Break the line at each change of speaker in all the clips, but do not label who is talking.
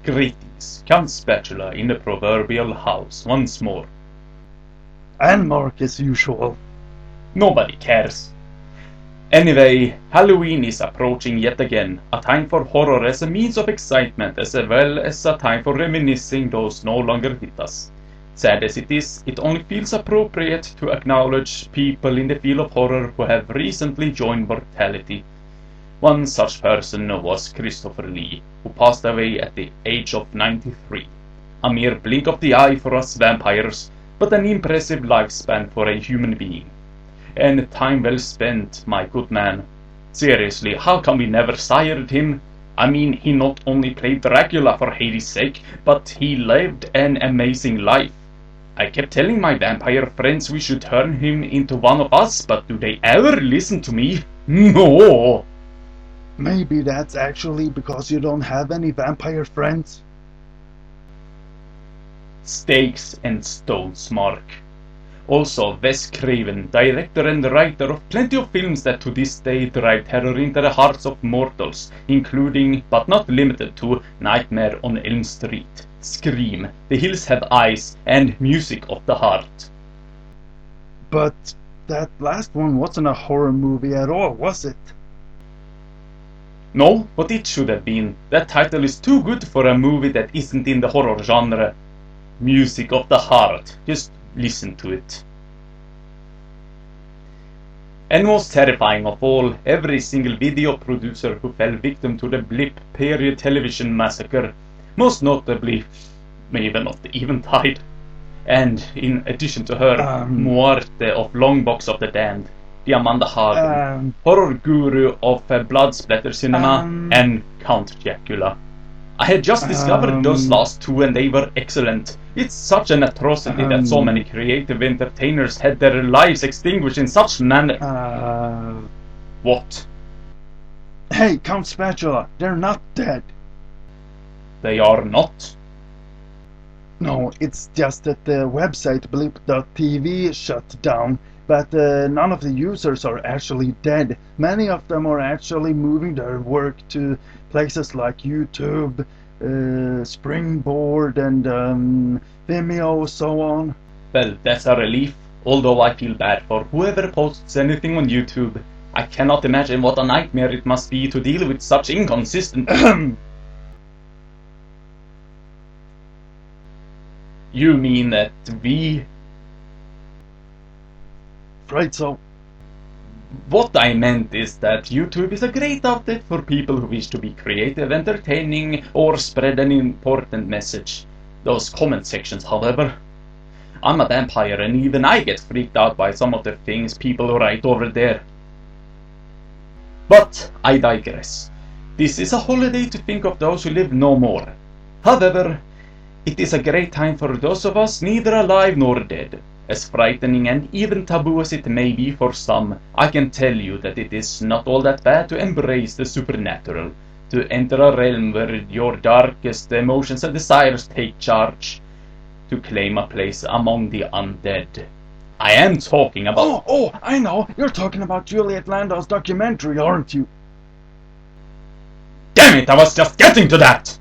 Greetings, Count Spatula in the proverbial house once more.
And Mark as usual.
Nobody cares. Anyway, Halloween is approaching yet again, a time for horror as a means of excitement as well as a time for reminiscing those no longer with us. Sad as it is, it only feels appropriate to acknowledge people in the field of horror who have recently joined mortality. One such person was Christopher Lee, who passed away at the age of 93. A mere blink of the eye for us vampires, but an impressive lifespan for a human being. And time well spent, my good man. Seriously, how come we never sired him? I mean, he not only played Dracula for Hades' sake, but he lived an amazing life. I kept telling my vampire friends we should turn him into one of us, but do they ever listen to me? No!
Maybe that's actually because you don't have any vampire friends?
Stakes and stones, Mark. Also, Wes Craven, director and writer of plenty of films that to this day drive terror into the hearts of mortals, including, but not limited to, Nightmare on Elm Street, Scream, The Hills Have Eyes, and Music of the Heart.
But that last one wasn't a horror movie at all, was it?
No, but it should have been. That title is too good for a movie that isn't in the horror genre. Music of the Heart. Just listen to it. And most terrifying of all, every single video producer who fell victim to the blip period television massacre, most notably Maven of the Eventide, and in addition to her, Muerte of Longbox of the Damned, the Amanda Hagen, horror guru of blood splatter cinema, and Count Dracula. I had just discovered those last two and they were excellent. It's such an atrocity that so many creative entertainers had their lives extinguished in such manner. What?
Hey, Count Spatula, they're not dead.
They are not?
No, it's just that the website blip.tv shut down, but none of the users are actually dead. Many of them are actually moving their work to places like YouTube, Springboard, and Vimeo, so on.
Well, that's a relief, although I feel bad for whoever posts anything on YouTube. I cannot imagine what a nightmare it must be to deal with such inconsistent... You mean that we...
Right, so...
What I meant is that YouTube is a great outlet for people who wish to be creative, entertaining, or spread an important message. Those comment sections, however... I'm a vampire and even I get freaked out by some of the things people write over there. But I digress. This is a holiday to think of those who live no more. However, it is a great time for those of us neither alive nor dead. As frightening and even taboo as it may be for some, I can tell you that it is not all that bad to embrace the supernatural, to enter a realm where your darkest emotions and desires take charge, to claim a place among the undead. I am talking about...
Oh, I know! You're talking about Juliet Landau's documentary, aren't you?
Damn it, I was just getting to that!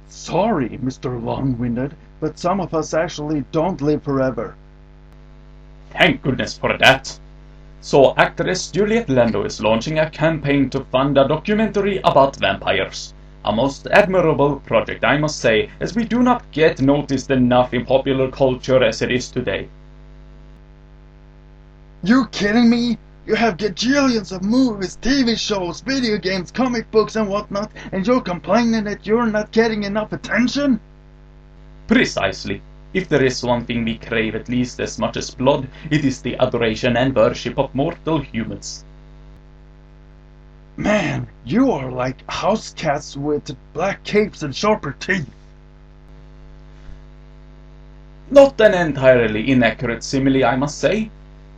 Sorry, Mr. Long-Winded, but some of us actually don't live forever.
Thank goodness for that. So actress Juliet Landau is launching a campaign to fund a documentary about vampires. A most admirable project, I must say, as we do not get noticed enough in popular culture as it is today.
You kidding me? You have gajillions of movies, TV shows, video games, comic books and whatnot, and you're complaining that you're not getting enough attention?
Precisely. If there is one thing we crave at least as much as blood, it is the adoration and worship of mortal humans.
Man, you are like house cats with black capes and sharper teeth.
Not an entirely inaccurate simile, I must say.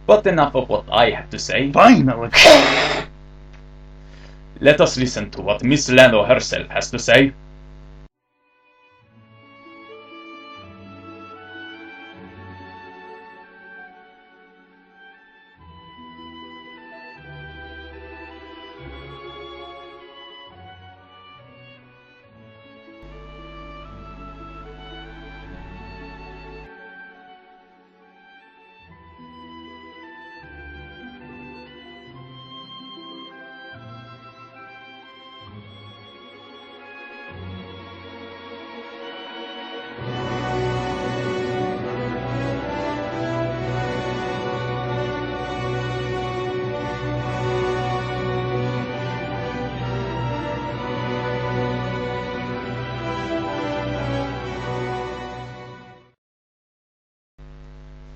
But enough of what I have to say.
Finally!
Let us listen to what Miss Landau herself has to say.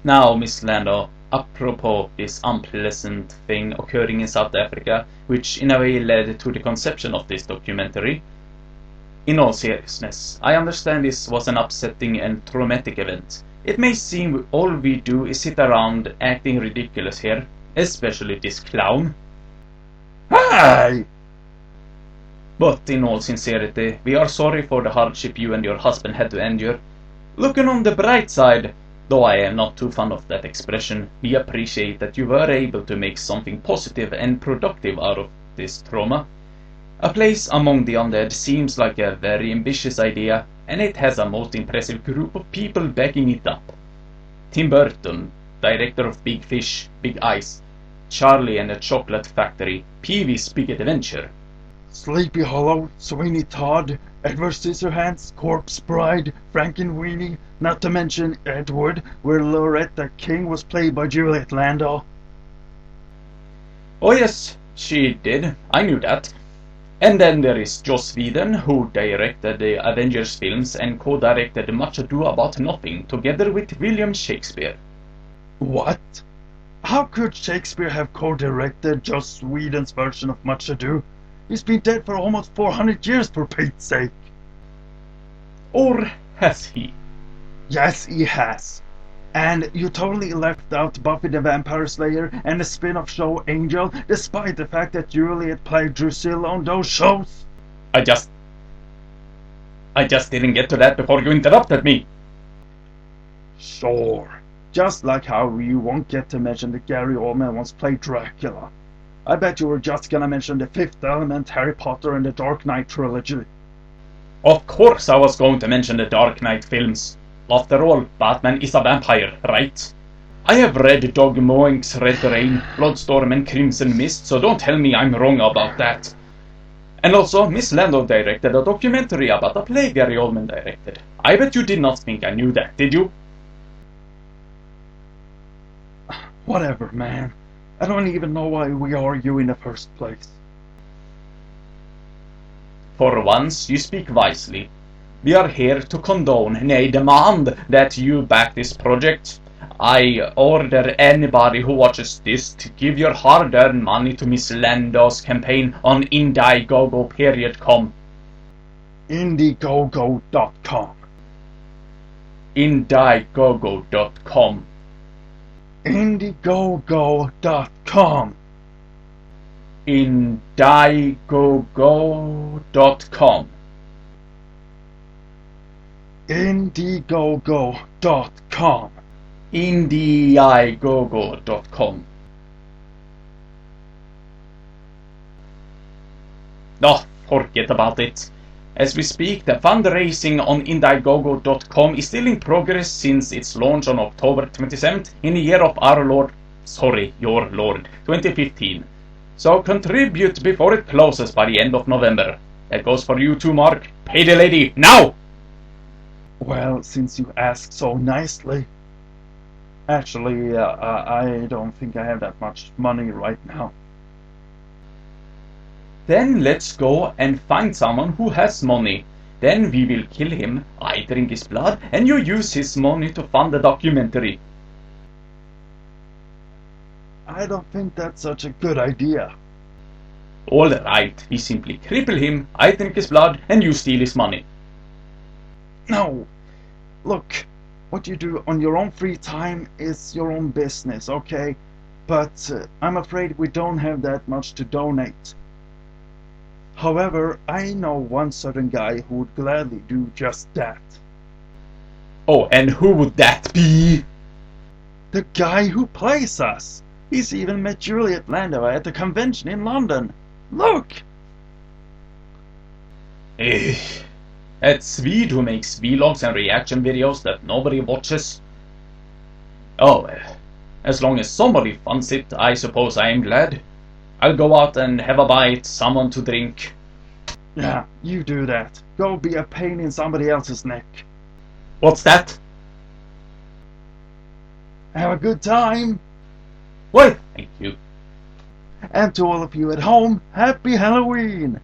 Now, Miss Landau, apropos this unpleasant thing occurring in South Africa, which in a way led to the conception of this documentary. In all seriousness, I understand this was an upsetting and traumatic event. It may seem all we do is sit around acting ridiculous here, especially this clown.
Hi!
But in all sincerity, we are sorry for the hardship you and your husband had to endure. Looking on the bright side, though I am not too fond of that expression, we appreciate that you were able to make something positive and productive out of this trauma. A place among the undead seems like a very ambitious idea, and it has a most impressive group of people backing it up. Tim Burton, director of Big Fish, Big Ice, Charlie and the Chocolate Factory, Pee-wee's Big Adventure,
Sleepy Hollow, Sweeney Todd, Edward Scissorhands, Corpse Bride, Frankenweenie, not to mention Edward, where Loretta King was played by Juliet Landau.
Oh yes, she did. I knew that. And then there is Joss Whedon, who directed the Avengers films and co-directed Much Ado About Nothing together with William Shakespeare.
What? How could Shakespeare have co-directed Joss Whedon's version of Much Ado? He's been dead for almost 400 years, for Pete's sake.
Or has he?
Yes, he has. And you totally left out Buffy the Vampire Slayer and the spin-off show Angel, despite the fact that Juliet played Drusilla on those shows.
I just didn't get to that before you interrupted me.
Sure. Just like how you won't get to mention that Gary Oldman once played Dracula. I bet you were just gonna mention The Fifth Element, Harry Potter, and the Dark Knight trilogy.
Of course I was going to mention the Dark Knight films. After all, Batman is a vampire, right? I have read Doug Moenck's Red Rain, Bloodstorm and Crimson Mist, so don't tell me I'm wrong about that. And also, Miss Landau directed a documentary about a play Gary Oldman directed. I bet you did not think I knew that, did you?
Whatever, man. I don't even know why we argue in the first place.
For once, you speak wisely. We are here to condone, nay demand, that you back this project. I order anybody who watches this to give your hard-earned money to Miss Landau's campaign on Indiegogo.com.
Indiegogo.com.
Indiegogo.com.
Indiegogo.com.
Indiegogo.com.
Indiegogo.com.
Indiegogo.com. Oh, forget about it. As we speak, the fundraising on Indiegogo.com is still in progress since its launch on October 27th in the year of our Lord, your Lord, 2015. So contribute before it closes by the end of November. That goes for you too, Mark. Pay the lady, now!
Well, since you ask so nicely. Actually, I don't think I have that much money right now.
Then let's go and find someone who has money. Then we will kill him, I drink his blood, and you use his money to fund the documentary.
I don't think that's such a good idea.
Alright, we simply cripple him, I drink his blood, and you steal his money.
No. Look, what you do on your own free time is your own business, okay? But I'm afraid we don't have that much to donate. However, I know one certain guy who would gladly do just that.
Oh, and who would that be?
The guy who plays us! He's even met Juliet Landau at the convention in London. Look!
That Swede who makes vlogs and reaction videos that nobody watches. Oh, as long as somebody funds it, I suppose I am glad. I'll go out and have a bite, someone to drink.
Yeah, you do that. Go be a pain in somebody else's neck.
What's that?
Have a good time.
Well, thank you.
And to all of you at home, Happy Halloween!